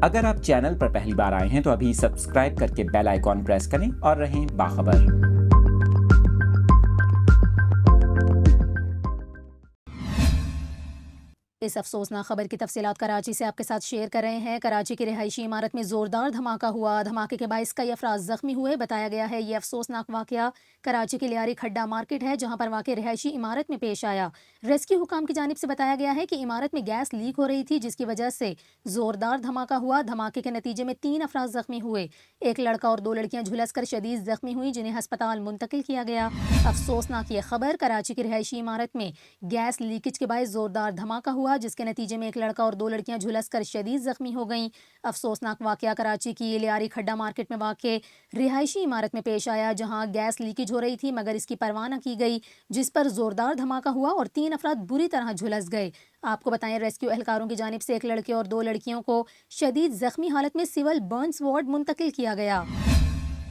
اگر آپ چینل پر پہلی بار آئے ہیں تو ابھی سبسکرائب کر کے بیل آئیکن پریس کریں اور رہیں باخبر۔ اس افسوسناک خبر کی تفصیلات کراچی سے آپ کے ساتھ شیئر کر رہے ہیں۔ کراچی کی رہائشی عمارت میں زوردار دھماکہ ہوا۔ دھماکے کے باعث کئی افراد زخمی ہوئے۔ بتایا گیا ہے یہ افسوسناک واقعہ کراچی کے لیاری کھڈا مارکیٹ ہے، جہاں پر واقع رہائشی عمارت میں پیش آیا۔ ریسکیو حکام کی جانب سے بتایا گیا ہے کہ عمارت میں گیس لیک ہو رہی تھی، جس کی وجہ سے زوردار دھماکہ ہوا۔ دھماکے کے نتیجے میں 3 افراد زخمی ہوئے۔ ایک لڑکا اور 2 لڑکیاں جھلس کر شدید زخمی ہوئیں، جنہیں ہسپتال منتقل کیا گیا۔ افسوسناک یہ خبر، کراچی کی رہائشی عمارت میں گیس لیکیج کے باعث زوردار دھماکہ ہوا، جس کے نتیجے میں ایک لڑکا اور 2 لڑکیاں جھلس کر شدید زخمی ہو گئیں۔ افسوسناک واقعہ کراچی کی لیاری کھڈا مارکیٹ میں واقع رہائشی عمارت میں پیش آیا، جہاں گیس لیکیج ہو رہی تھی مگر اس کی پرواہ نہ کی گئی، جس پر زوردار دھماکہ ہوا اور 3 افراد بری طرح جھلس گئے۔ آپ کو بتائیں، ریسکیو اہلکاروں کی جانب سے ایک لڑکے اور 2 لڑکیوں کو شدید زخمی حالت میں سول برنس وارڈ منتقل کیا گیا۔